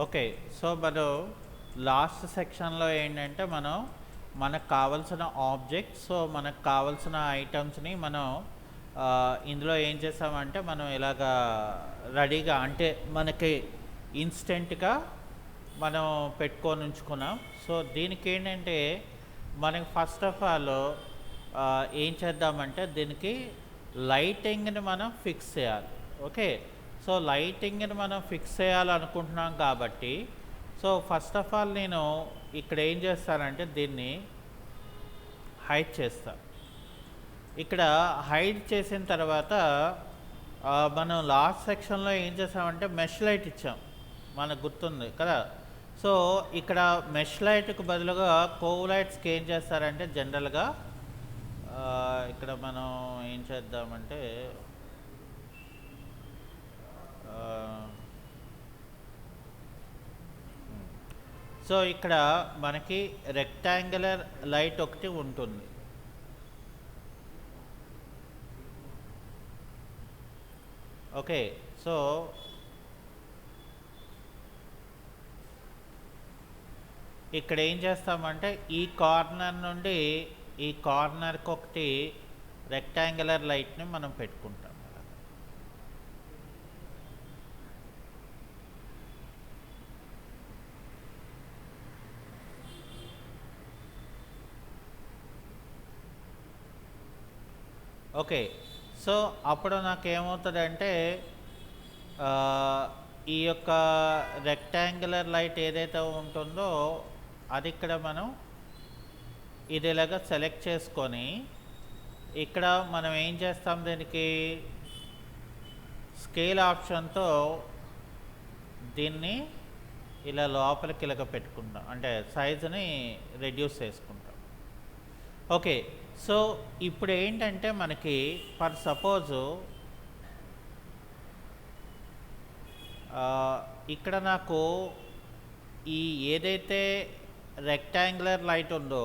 Okay. So, మనం last సెక్షన్‌లో ఏంటంటే, మనకు కావాల్సిన ఆబ్జెక్ట్స్, సో, మనకు కావాల్సిన ఐటెమ్స్‌ని మనం ఇందులో ఏం చేసామంటే, మనం ఇలాగా రెడీగా అంటే మనకి ఇన్‌స్టెంట్‌గా మనం పెట్టుకొని ఉంచుకున్నాం. సో, దీనికేంటంటే, మనకి ఫస్ట్ ఆఫ్ ఆల్ ఏం చేద్దామంటే, దీనికి లైటింగ్‌ని మనం ఫిక్స్ చేయాలి. ఓకే. సో, లైటింగ్‌ని మనం ఫిక్స్ చేయాలనుకుంటున్నాం కాబట్టి, సో, ఫస్ట్ ఆఫ్ ఆల్ నేను ఇక్కడ ఏం చేస్తానంటే దీన్ని హైడ్ చేస్తా. ఇక్కడ హైడ్ చేసిన తర్వాత మనం లాస్ట్ సెక్షన్‌లో ఏం చేసామంటే మెష్ లైట్ ఇచ్చాం. మనకు గుర్తుంది కదా! సో, ఇక్కడ మెష్ లైట్‌కి బదులుగా కోవ్ లైట్స్‌కి ఏం చేస్తారంటే జనరల్‌గా ఇక్కడ మనం ఏం చేద్దామంటే ఆహ్, సో, ఇక్కడ మనకి రెక్టాంగులర్ లైట్ ఒకటి ఉంటుంది. ఓకే. సో, ఇక్కడ ఏం చేస్తామంటే ఈ కార్నర్ నుండి ఈ కార్నర్కి ఒకటి రెక్టాంగులర్ లైట్ని మనం పెట్టుకుంటాం. ఓకే. సో, అప్పుడు నాకేమవుతుందంటే ఈ యొక్క రెక్టాంగులర్ లైట్ ఏదైతే ఉంటుందో అది ఇక్కడ మనం ఇది ఇలాగా సెలెక్ట్ చేసుకొని ఇక్కడ మనం ఏం చేస్తాం దీనికి స్కేల్ ఆప్షన్తో దీన్ని ఇలా లోపలికి ఇలాగ పెట్టుకుంటాం, అంటే సైజుని రెడ్యూస్ చేసుకుంటాం. ఓకే. సో, ఇప్పుడు ఏంటంటే మనకి ఫర్ సపోజు ఇక్కడ నాకు ఈ ఏదైతే రెక్టాంగులర్ లైట్ ఉందో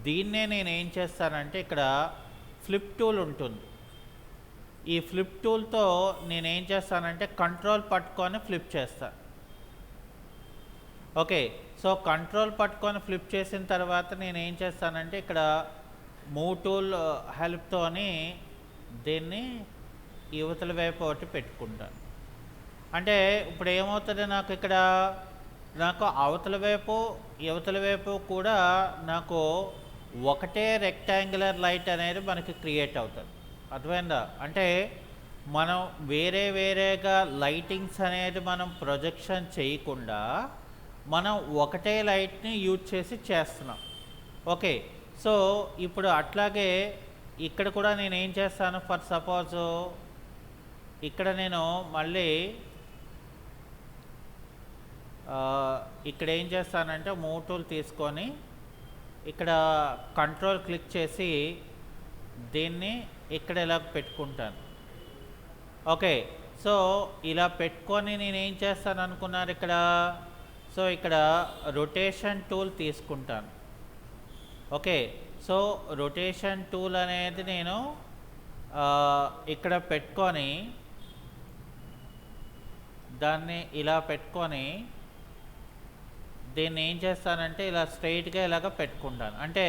దీన్నే నేను ఏం చేస్తానంటే ఇక్కడ ఫ్లిప్ టూల్ ఉంటుంది. ఈ ఫ్లిప్ టూల్తో నేనేం చేస్తానంటే కంట్రోల్ పట్టుకొని ఫ్లిప్ చేస్తాను. ఓకే. సో, కంట్రోల్ పట్టుకొని ఫ్లిప్ చేసిన తర్వాత నేనేం చేస్తానంటే ఇక్కడ మూవ్ టూల్ హెల్ప్తోని దీన్ని యువతల వైపు ఒకటి పెట్టుకుంటాను. అంటే ఇప్పుడు ఏమవుతుంది నాకు ఇక్కడ నాకు అవతల వైపు యువతల వైపు కూడా నాకు ఒకటే రెక్టాంగులర్ లైట్ అనేది మనకి క్రియేట్ అవుతుంది. అర్థమైందా? అంటే మనం వేరేగా లైటింగ్స్ అనేది మనం ప్రొజెక్షన్ చేయకుండా మనం ఒకటే లైట్ని యూజ్ చేసి చేస్తున్నాం. ఓకే. సో, ఇప్పుడు అట్లాగే ఇక్కడ కూడా నేను ఏం చేస్తాను, ఫర్ సపోజు ఇక్కడ నేను మళ్ళీ ఇక్కడ ఏం చేస్తానంటే మూవ్ టూల్ తీసుకొని ఇక్కడ కంట్రోల్ క్లిక్ చేసి దీన్ని ఇక్కడ ఇలా పెట్టుకుంటాను. ఓకే. సో, ఇలా పెట్టుకొని నేనేం చేస్తాను అనుకున్నారు ఇక్కడ, సో, ఇక్కడ రొటేషన్ టూల్ తీసుకుంటాను. ఓకే. సో, రొటేషన్ టూల్ అనేది నేను ఇక్కడ పెట్టుకొని దాన్ని ఇలా పెట్టుకొని దీన్ని ఏం చేస్తానంటే ఇలా స్ట్రైట్గా ఇలాగ పెట్టుకుంటాను. అంటే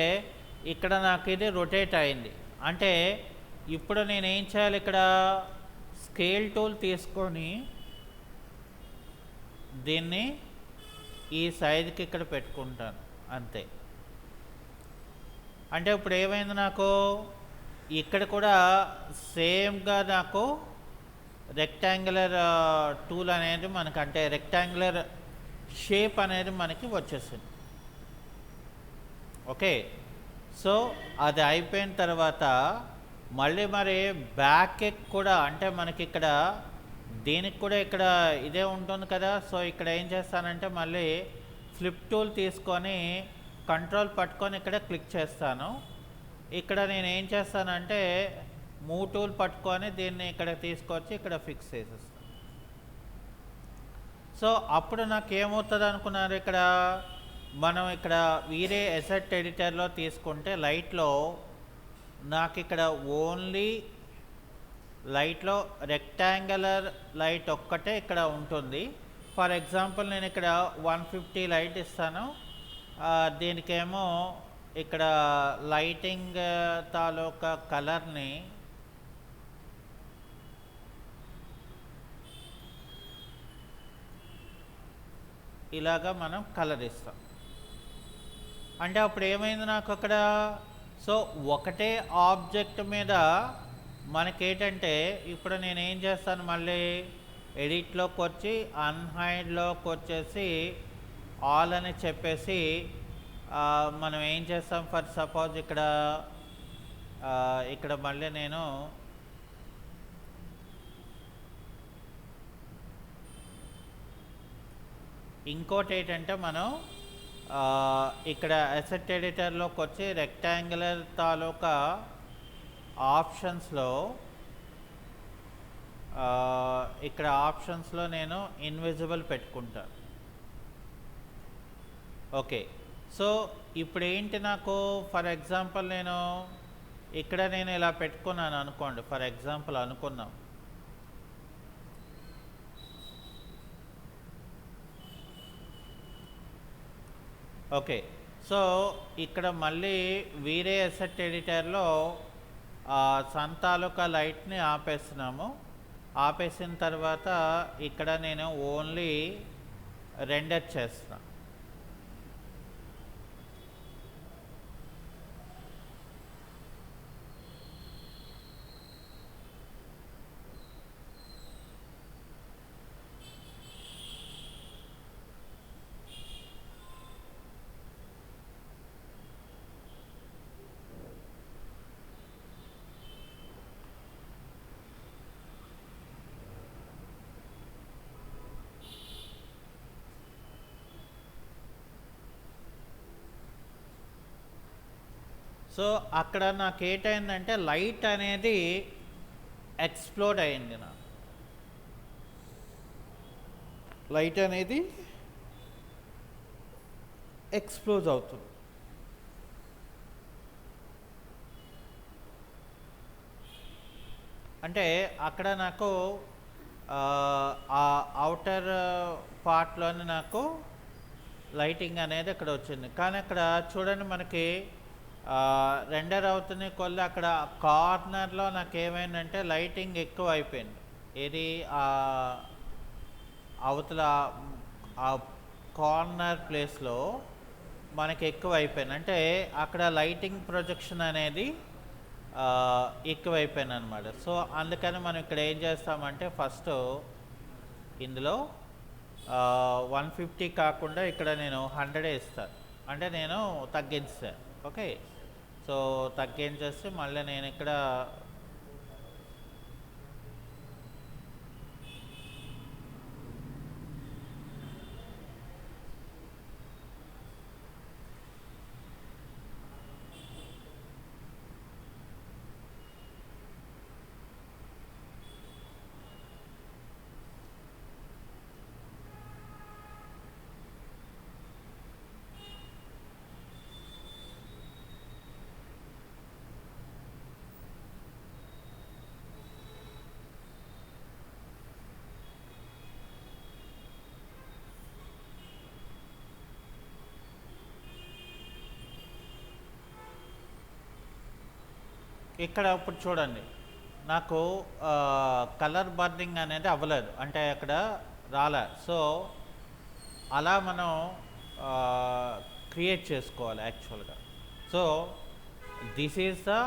ఇక్కడ నాకు ఇది రొటేట్ అయింది. అంటే ఇప్పుడు నేనేం చేయాలి, ఇక్కడ స్కేల్ టూల్ తీసుకొని దీన్ని ఈ సైజుకి ఇక్కడ పెట్టుకుంటాను అంతే. అంటే ఇప్పుడు ఏమైంది, నాకు ఇక్కడ కూడా సేమ్గా నాకు రెక్టాంగులర్ టూల్ అనేది మనకు అంటే రెక్టాంగులర్ షేప్ అనేది మనకి వచ్చేసింది. ఓకే. సో, అది అయిపోయిన తర్వాత మళ్ళీ మరి బ్యాక్ కూడా అంటే మనకి ఇక్కడ దీనికి కూడా ఇక్కడ ఇదే ఉంటుంది కదా. సో, ఇక్కడ ఏం చేస్తానంటే మళ్ళీ ఫ్లిప్ టూల్ తీసుకొని కంట్రోల్ పట్టుకొని ఇక్కడ క్లిక్ చేస్తాను. ఇక్కడ నేను ఏం చేస్తానంటే మూవ్ టూల్ పట్టుకొని దీన్ని ఇక్కడ తీసుకొచ్చి ఇక్కడ ఫిక్స్ చేసేస్తాను. సో, అప్పుడు నాకు ఏమవుతుంది అనుకున్నారు, ఇక్కడ మనం ఇక్కడ వేరే ఎసెట్ ఎడిటర్లో తీసుకుంటే లైట్లో నాకు ఇక్కడ ఓన్లీ లైట్లో రెక్టాంగులర్ లైట్ ఒక్కటే ఇక్కడ ఉంటుంది. ఫర్ ఎగ్జాంపుల్ నేను ఇక్కడ 150 లైట్ ఇస్తాను. దీనికేమో ఇక్కడ లైటింగ్ తాలూకా కలర్ని ఇలాగా మనం కలర్ ఇస్తాం. అంటే అప్పుడు ఏమైంది నాకు అక్కడ, సో ఒకటే ఆబ్జెక్ట్ మీద మనకేంటంటే ఇప్పుడు నేనేం చేస్తాను, మళ్ళీ ఎడిట్లోకి వచ్చి అన్హైడ్లోకి వచ్చేసి ఆల్ అని చెప్పేసి మనం ఏం చేస్తాం, ఫర్ సపోజ్ ఇక్కడ ఇక్కడ మళ్ళీ నేను ఇంకోటి ఏంటంటే మనం ఇక్కడ అసెట్ ఎడిటర్లోకి వచ్చి రెక్టాంగులర్ తాలూకా ఆప్షన్స్లో ఇక్కడ ఆప్షన్స్లో నేను ఇన్విజిబుల్ పెట్టుకుంటాను. ఓకే, సో ఇప్పుడు ఏంటి నాకు, ఫర్ ఎగ్జాంపుల్ నేను ఇక్కడ నేను ఇలా పెట్టుకున్నాను అనుకోండి, ఫర్ ఎగ్జాంపుల్ అనుకున్నాం. ఓకే, సో ఇక్కడ మళ్ళీ వేరే అసెట్ ఎడిటర్లో సన్ తాలూకా లైట్ని ఆపేస్తున్నాము. ఆపేసిన తర్వాత ఇక్కడ నేను ఓన్లీ రెండర్ చేస్తున్నా. సో అక్కడ నాకు ఏంటైందంటే లైట్ అనేది ఎక్స్ప్లోడ్ అయింది. నా లైట్ అనేది ఎక్స్ప్లోజ్ అవుతుంది. అంటే అక్కడ నాకు ఆ అవుటర్ పార్ట్లోని నాకు లైటింగ్ అనేది అక్కడ వచ్చింది. కానీ అక్కడ చూడండి మనకి రెండర్ అవుతున్న కొద్ది అక్కడ కార్నర్లో నాకు ఏమైందంటే లైటింగ్ ఎక్కువ అయిపోయింది. ఏది అవతల ఆ కార్నర్ ప్లేస్లో మనకి ఎక్కువ అయిపోయింది. అంటే అక్కడ లైటింగ్ ప్రొజెక్షన్ అనేది ఎక్కువైపోయింది అనమాట. సో అందుకని మనం ఇక్కడ ఏం చేస్తామంటే ఫస్ట్ ఇందులో 150 కాకుండా ఇక్కడ నేను 100 ఇస్తాను, అంటే నేను తగ్గించాను. ఓకే, సో తగ్గించేసి మళ్ళీ నేను ఇక్కడ ఇక్కడ ఇప్పుడు చూడండి నాకు కలర్ బర్నింగ్ అనేది అవ్వలేదు, అంటే అక్కడ రాలే. సో అలా మనం క్రియేట్ చేసుకోవాలి యాక్చువల్గా. So this is the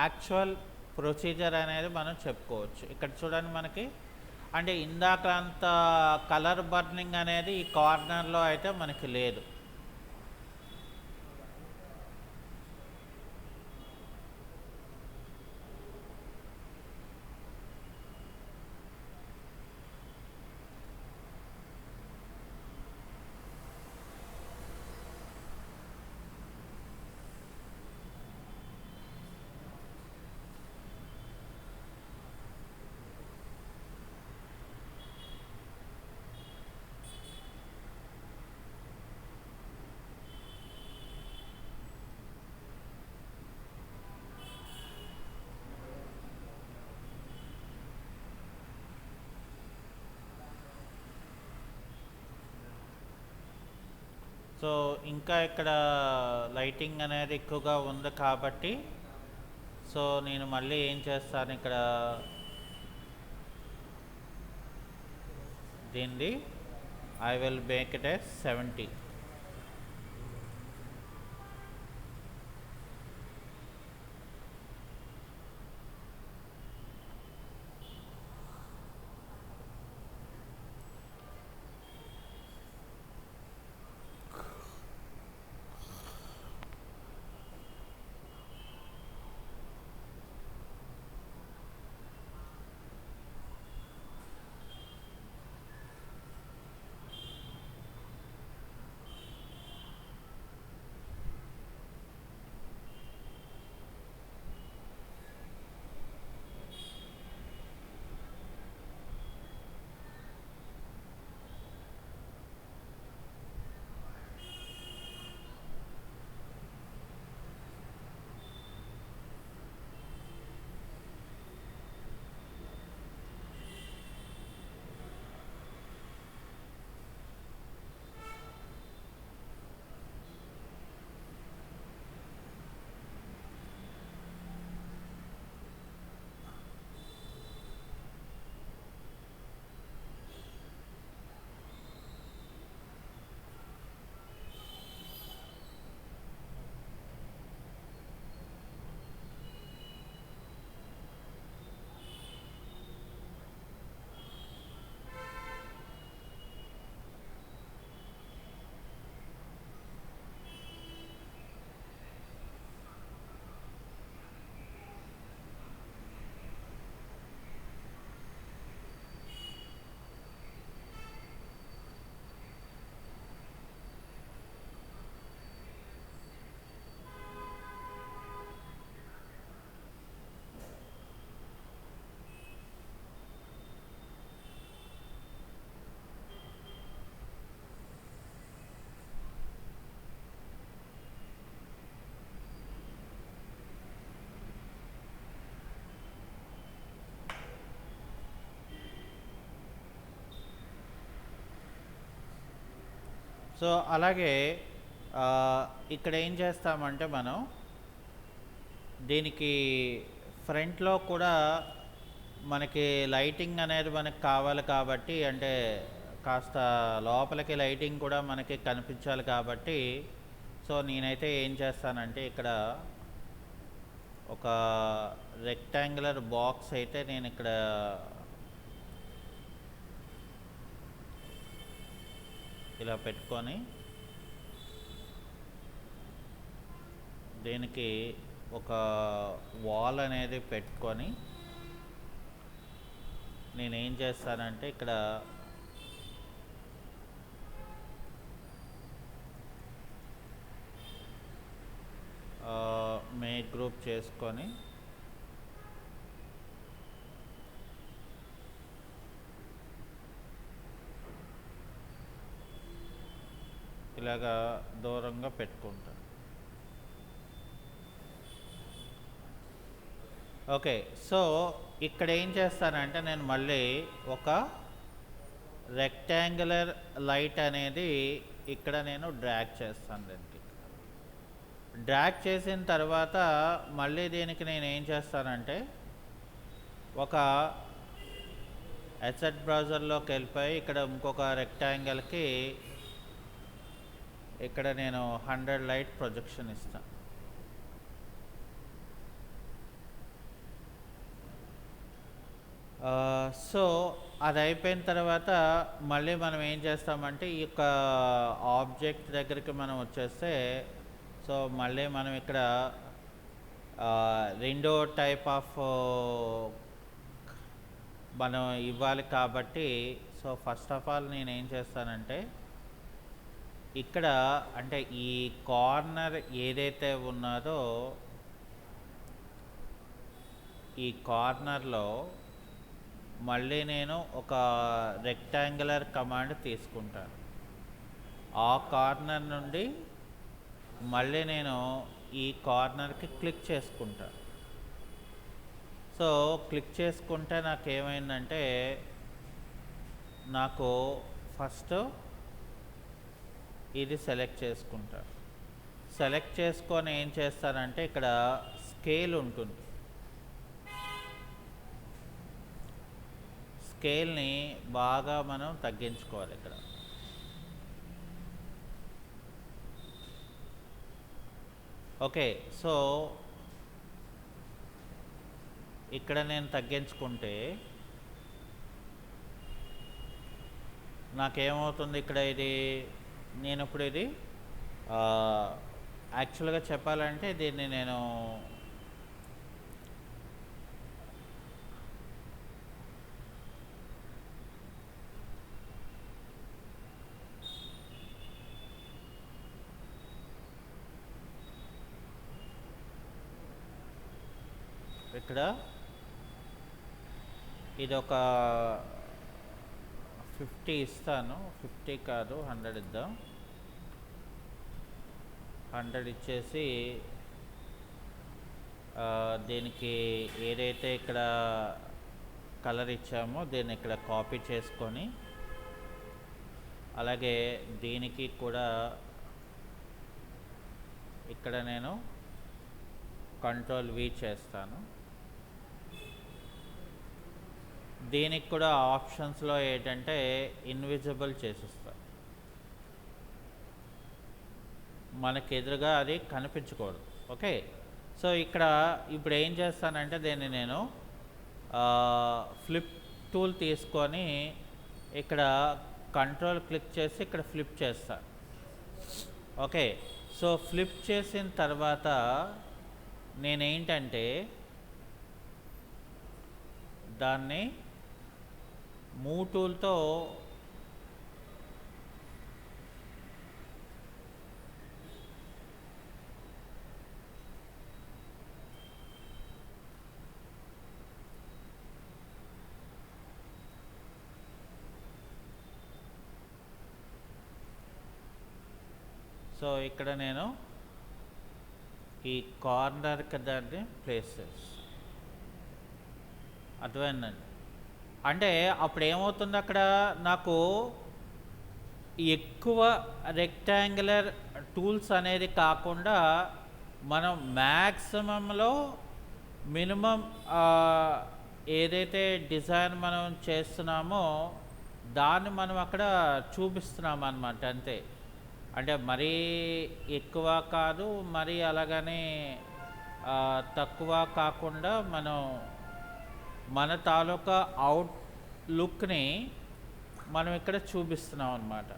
actual procedure అనేది మనం చెప్పుకోవచ్చు. ఇక్కడ చూడండి మనకి, అంటే ఇందాక అంత కలర్ బర్నింగ్ అనేది ఈ కార్నర్లో అయితే మనకి లేదు. సో ఇంకా ఇక్కడ లైటింగ్ అనేది ఎక్కువగా ఉంది కాబట్టి సో నేను మళ్ళీ ఏం చేస్తాను ఇక్కడ దీన్ని I will make it as 70. So అలాగే ఇక్కడ ఏం చేస్తామంటే మనం దీనికి ఫ్రంట్లో కూడా మనకి లైటింగ్ అనేది మనకు కావాలి కాబట్టి అంటే కాస్త లోపలికి లైటింగ్ కూడా మనకి కనిపించాలి కాబట్టి సో నేనైతే ఏం చేస్తానంటే ఇక్కడ ఒక రెక్టాంగులర్ బాక్స్ అయితే నేను ఇక్కడ ఇలా పెట్టుకొని దీనికి ఒక వాల్ అనేది పెట్టుకొని నేనేం చేస్తానంటే ఇక్కడ మేక్ గ్రూప్ చేసుకొని ఇలాగా దూరంగా పెట్టుకుంటాను. ఓకే, సో ఇక్కడ ఏం చేస్తానంటే నేను మళ్ళీ ఒక రెక్టాంగులర్ లైట్ అనేది ఇక్కడ నేను డ్రాగ్ చేస్తాను. దీనికి డ్రాగ్ చేసిన తర్వాత మళ్ళీ దీనికి నేను ఏం చేస్తానంటే ఒక అసెట్ బ్రౌజర్లోకి వెళ్ళిపోయి ఇక్కడ ఇంకొక రెక్టాంగిల్కి ఇక్కడ నేను 100 లైట్ ప్రొజెక్షన్ ఇస్తాను. సో అది అయిపోయిన తర్వాత మళ్ళీ మనం ఏం చేస్తామంటే ఈ యొక్క ఆబ్జెక్ట్ దగ్గరికి మనం వచ్చేస్తే సో మళ్ళీ మనం ఇక్కడ రెండో టైప్ ఆఫ్ మనం ఇవ్వాలి కాబట్టి సో ఫస్ట్ ఆఫ్ ఆల్ నేను ఏం చేస్తానంటే ఇక్కడ అంటే ఈ కార్నర్ ఏదైతే ఉన్నదో ఈ కార్నర్లో మళ్ళీ నేను ఒక రెక్టాంగులర్ కమాండ్ తీసుకుంటాను. ఆ కార్నర్ నుండి మళ్ళీ నేను ఈ కార్నర్కి క్లిక్ చేసుకుంటాను. సో క్లిక్ చేసుకుంటే నాకు ఏమైందంటే నాకు ఫస్ట్ ఇది సెలెక్ట్ చేసుకుంటా. సెలెక్ట్ చేసుకొని ఏం చేస్తానంటే ఇక్కడ స్కేల్ ఉంటుంది. స్కేల్ని బాగా మనం తగ్గించుకోవాలి ఇక్కడ. ఓకే, సో ఇక్కడ నేను తగ్గించుకుంటే నాకేమవుతుంది ఇక్కడ, ఇది నేను ఇప్పుడు ఇది యాక్చువల్గా చెప్పాలంటే దీన్ని నేను ఇక్కడ ఇది ఒక 50 ఇస్తాను. 50 కాదు 100 ఇద్దాం. 100 ఇచ్చేసి దీనికి ఏదైతే ఇక్కడ కలర్ ఇచ్చామో దీన్ని ఇక్కడ కాపీ చేసుకొని, అలాగే దీనికి కూడా ఇక్కడ నేను Ctrl+V చేస్తాను. దీనికి కూడా ఆప్షన్స్లో ఏంటంటే ఇన్విజిబుల్ చేసిస్తా, మనకి ఎదురుగా అది కనిపించకూడదు. ఓకే, సో ఇక్కడ ఇప్పుడు ఏం చేస్తానంటే దీన్ని నేను ఫ్లిప్ టూల్ తీసుకొని ఇక్కడ కంట్రోల్ క్లిక్ చేసి ఇక్కడ ఫ్లిప్ చేస్తా. ఓకే, సో ఫ్లిప్ చేసిన తర్వాత నేనేంటంటే దాన్ని మూవ్ టూల్తో సో ఇక్కడ నేను ఈ కార్నర్కి దాన్ని ప్లేస్ చేస్తాను. అర్థమైందండి? అంటే అప్పుడు ఏమవుతుంది, అక్కడ నాకు ఎక్కువ రెక్టాంగులర్ టూల్స్ అనేది కాకుండా మనం మ్యాక్సిమంలో మినిమం ఏదైతే డిజైన్ మనం చేస్తున్నామో దాన్ని మనం అక్కడ చూపిస్తున్నాం అన్నమాట. అంతే. అంటే మరీ ఎక్కువ కాదు, మరీ అలాగని తక్కువ కాకుండా మనం మన తాలూకా అవుట్ లుక్ని మనం ఇక్కడ చూపిస్తున్నాం అన్నమాట.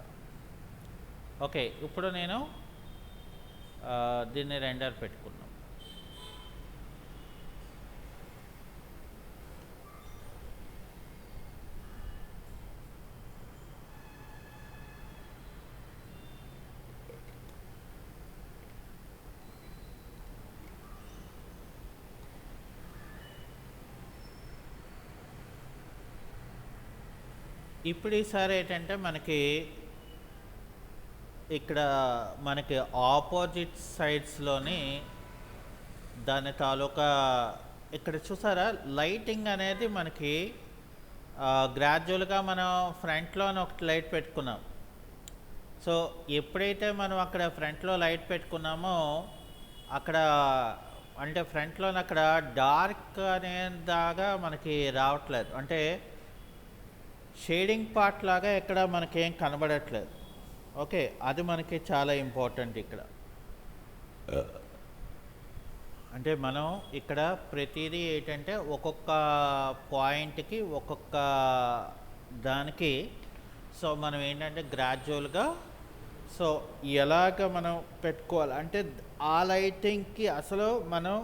ఓకే, ఇప్పుడు నేను దీన్ని రెండర్ పెట్టుకున్నాం. ఇప్పుడు ఈసారి ఏంటంటే మనకి ఇక్కడ మనకి ఆపోజిట్ సైడ్స్లోని దాని తాలూకా ఇక్కడ చూసారా లైటింగ్ అనేది మనకి గ్రాడ్యువల్గా మనం ఫ్రంట్లోనే ఒక లైట్ పెట్టుకున్నాం. సో ఎప్పుడైతే మనం అక్కడ ఫ్రంట్లో లైట్ పెట్టుకున్నామో అక్కడ అంటే ఫ్రంట్లో అక్కడ డార్క్ అనేదాగా మనకి రావట్లేదు, అంటే షేడింగ్ పార్ట్ లాగా ఎక్కడ మనకేం కనబడట్లేదు. ఓకే, అది మనకి చాలా ఇంపార్టెంట్ ఇక్కడ. అంటే మనం ఇక్కడ ప్రతిదీ ఏంటంటే ఒక్కొక్క పాయింట్కి ఒక్కొక్క దానికి సో మనం ఏంటంటే గ్రాడ్యువల్గా సో ఎలాగ మనం పెట్టుకోవాలి అంటే ఆ లైటింగ్కి అసలు మనం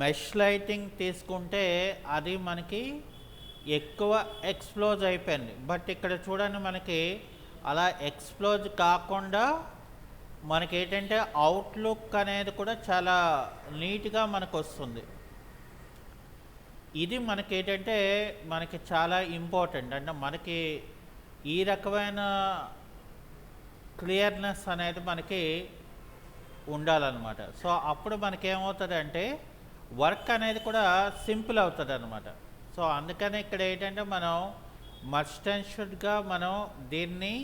మెష్ లైటింగ్ తీసుకుంటే అది మనకి ఎక్కువ ఎక్స్ప్లోజ్ అయిపోయింది. బట్ ఇక్కడ చూడండి మనకి అలా ఎక్స్ప్లోజ్ కాకుండా మనకి ఏంటంటే అవుట్లుక్ అనేది కూడా చాలా నీట్గా మనకు వస్తుంది. ఇది మనకి ఏంటంటే మనకి చాలా ఇంపార్టెంట్. అంటే మనకి ఈ రకమైన క్లియర్నెస్ అనేది మనకి ఉండాలన్నమాట. సో అప్పుడు మనకేమవుతుంది అంటే వర్క్ అనేది కూడా సింపుల్ అవుతుంది అన్నమాట. సో అందుకని ఇక్కడ ఏంటంటే మనం మస్ట్ అండ్ షుడ్గా మనం దీన్ని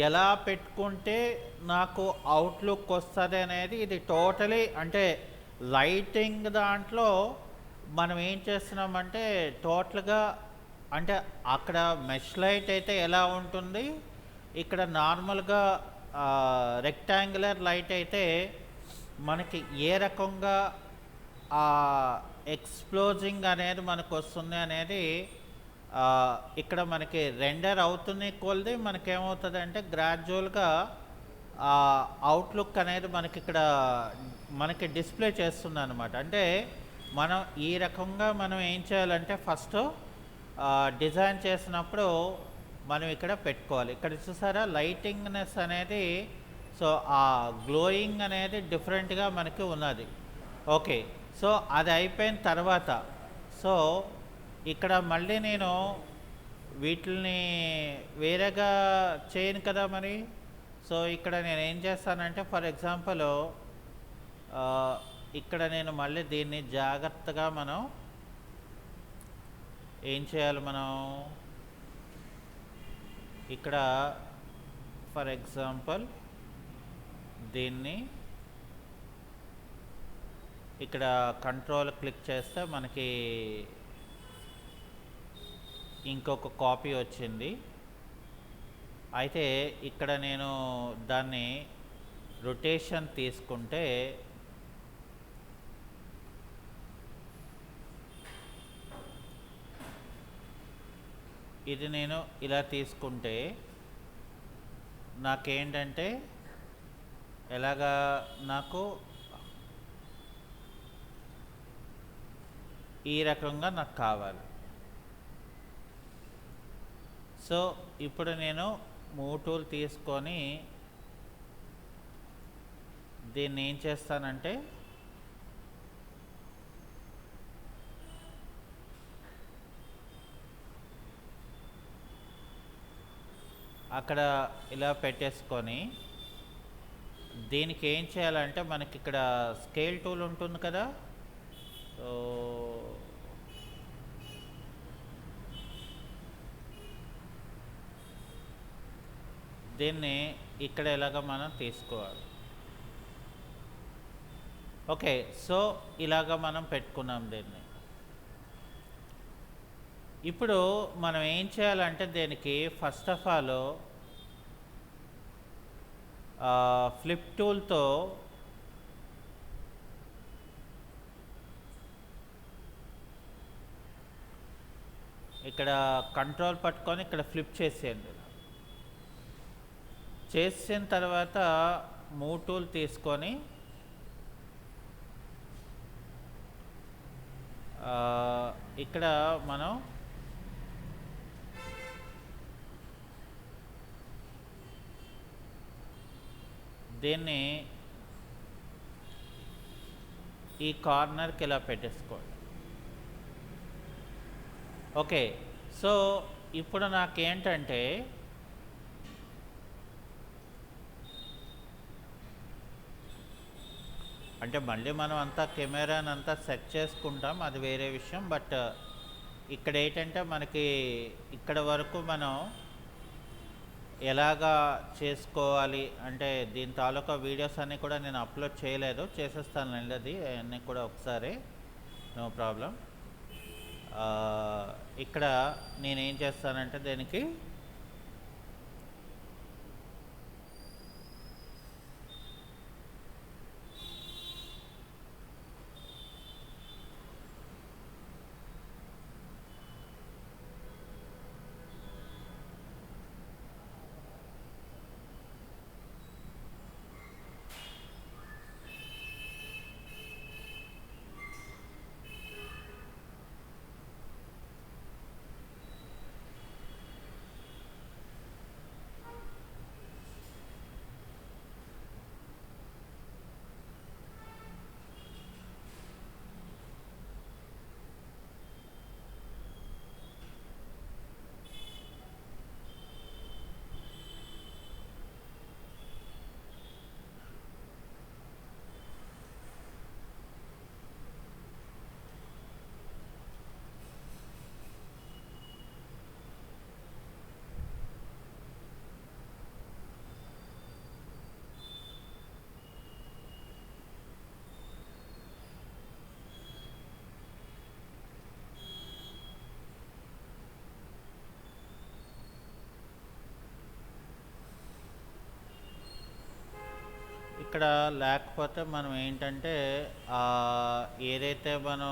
ఎలా పెట్టుకుంటే నాకు అవుట్లుక్ వస్తుంది అనేది ఇది టోటలీ అంటే లైటింగ్ దాంట్లో మనం ఏం చేస్తున్నామంటే టోటల్గా అంటే అక్కడ మెష్ లైట్ అయితే ఎలా ఉంటుంది, ఇక్కడ నార్మల్గా రెక్టాంగులర్ లైట్ అయితే మనకి ఏ రకంగా ఆ ఎక్స్ప్లోజింగ్ అనేది మనకు వస్తుంది అనేది ఇక్కడ మనకి రెండర్ అవుతున్న కొలది మనకేమవుతుంది అంటే గ్రాడ్యువల్గా అవుట్లుక్ అనేది మనకి ఇక్కడ మనకి డిస్ప్లే చేస్తుంది అనమాట. అంటే మనం ఈ రకంగా మనం ఏం చేయాలంటే ఫస్ట్ డిజైన్ చేసినప్పుడు మనం ఇక్కడ పెట్టుకోవాలి. ఇక్కడ చూసారా లైటింగ్నెస్ అనేది, సో ఆ గ్లోయింగ్ అనేది డిఫరెంట్గా మనకి ఉన్నది. ఓకే, సో అది అయిపోయిన తర్వాత సో ఇక్కడ మళ్ళీ నేను వీటిని వేరేగా చేయను కదా మరి. సో ఇక్కడ నేను ఏం చేస్తానంటే ఫర్ ఎగ్జాంపుల్ ఇక్కడ నేను మళ్ళీ దీన్ని జాగ్రత్తగా మనం ఏం చేయాలి, మనం ఇక్కడ ఫర్ ఎగ్జాంపుల్ దీన్ని ఇక్కడ కంట్రోల్ క్లిక్ చేస్తే మనకి ఇంకొక కాపీ వచ్చింది. అయితే ఇక్కడ నేను దాన్ని రొటేషన్ తీసుకుంటే ఇది నేను ఇలా తీసుకుంటే నాకేంటంటే ఎలాగా నాకు ఈ రకంగా నాకు కావాలి. సో ఇప్పుడు నేను మూవ్ టూల్ తీసుకొని దీన్ని ఏం చేస్తానంటే అక్కడ ఇలా పెట్టేసుకొని దీనికి ఏం చేయాలంటే మనకి ఇక్కడ స్కేల్ టూల్ ఉంటుంది కదా, సో దీన్ని ఇక్కడ ఇలాగ మనం తీసుకోవాలి. ఓకే, సో ఇలాగ మనం పెట్టుకున్నాం దీన్ని. ఇప్పుడు మనం ఏం చేయాలంటే దీనికి ఫస్ట్ ఆఫ్ ఆల్ ఫ్లిప్ టూల్తో ఇక్కడ కంట్రోల్ పట్టుకొని ఇక్కడ ఫ్లిప్ చేసేయండి. చేసిన తర్వాత మూవ్ టూల్ తీసుకొని ఇక్కడ మనం దీన్ని ఈ కార్నర్కి ఇలా పెట్టేసుకోండి. ఓకే, సో ఇప్పుడు నాకేంటంటే అంటే మళ్ళీ మనం అంతా కెమెరాని అంతా సెట్ చేసుకుంటాం, అది వేరే విషయం. బట్ ఇక్కడ ఏంటంటే మనకి ఇక్కడ వరకు మనం ఎలాగా చేసుకోవాలి అంటే దీని తాలూకా వీడియోస్ అన్నీ కూడా నేను అప్లోడ్ చేయలేదు, చేసేస్తానండి అది అన్నీ కూడా ఒకసారి, నో ప్రాబ్లం. ఇక్కడ నేనేం చేస్తానంటే దీనికి ఇక్కడ లేకపోతే మనం ఏంటంటే ఏదైతే మనం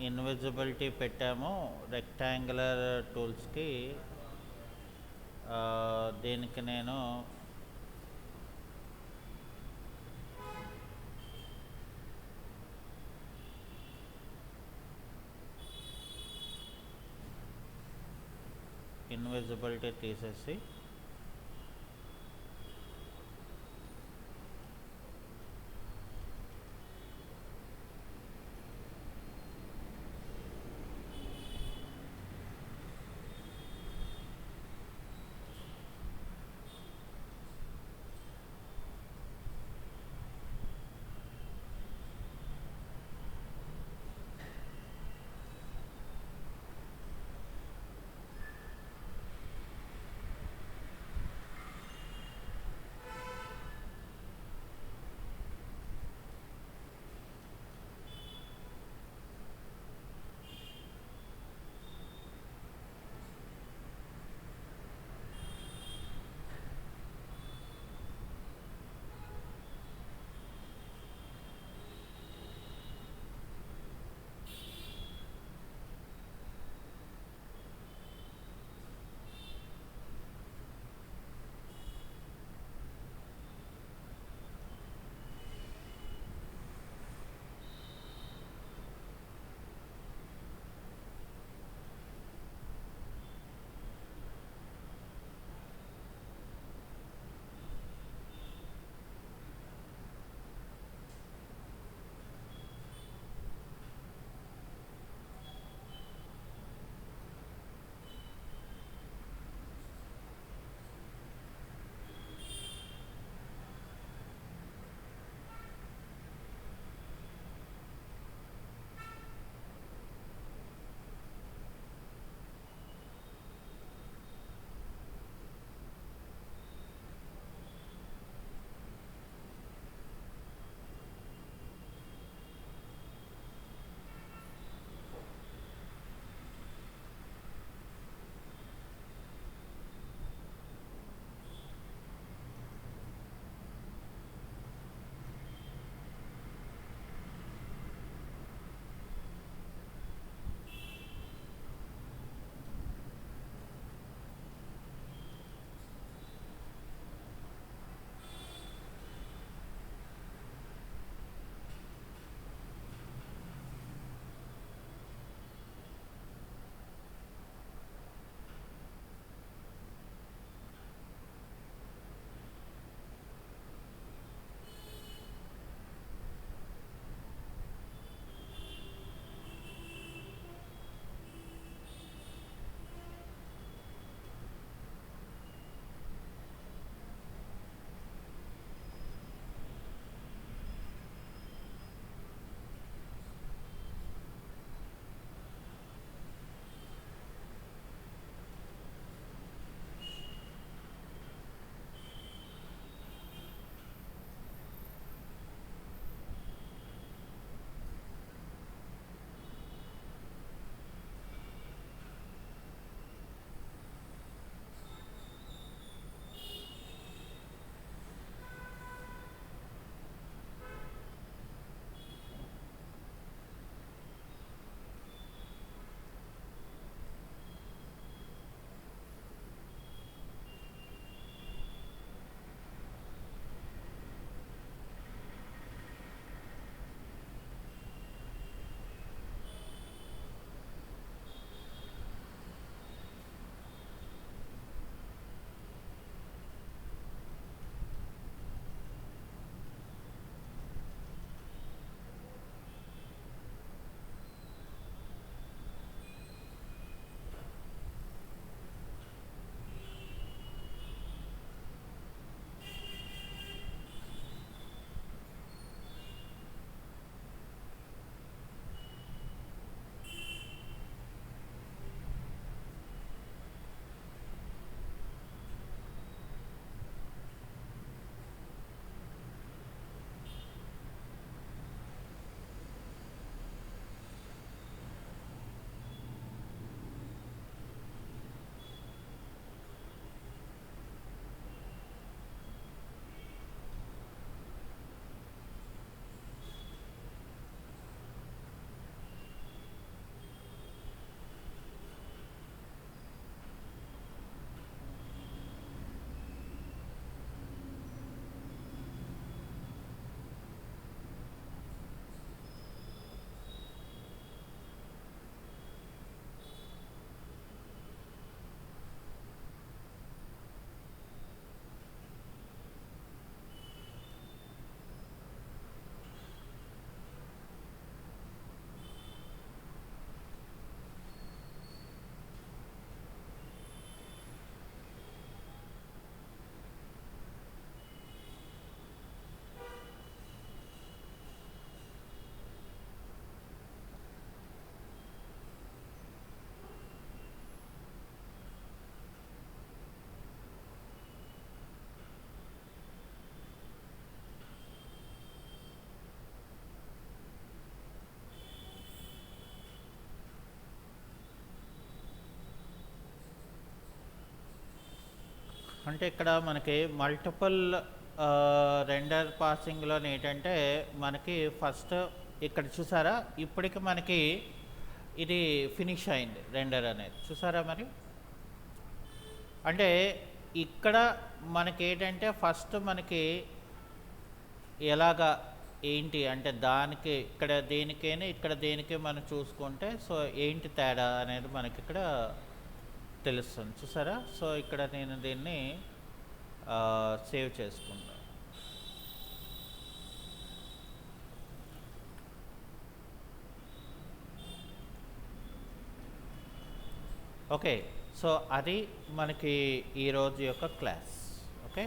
ఇన్విజిబిలిటీ పెట్టామో రెక్టాంగులర్ టూల్స్కి దీనికి నేను ఇన్విజిబిలిటీ తీసేసి అంటే ఇక్కడ మనకి మల్టిపుల్ రెండర్ పాసింగ్లో ఏంటంటే మనకి ఫస్ట్ ఇక్కడ చూసారా, ఇప్పటికి మనకి ఇది ఫినిష్ అయింది రెండర్ అనేది, చూసారా మరి. అంటే ఇక్కడ మనకి ఏంటంటే ఫస్ట్ మనకి ఎలాగా ఏంటి అంటే దానికి ఇక్కడ దేనికైనా ఇక్కడ దేనికి మనం చూసుకుంటే సో ఏంటి తేడా అనేది మనకి ఇక్కడ తెలుస్తుంది, చూసారా. సో ఇక్కడ నేను దీన్ని సేవ్ చేసుకుంటాను. ఓకే, సో అది మనకి ఈరోజు యొక్క క్లాస్. ఓకే.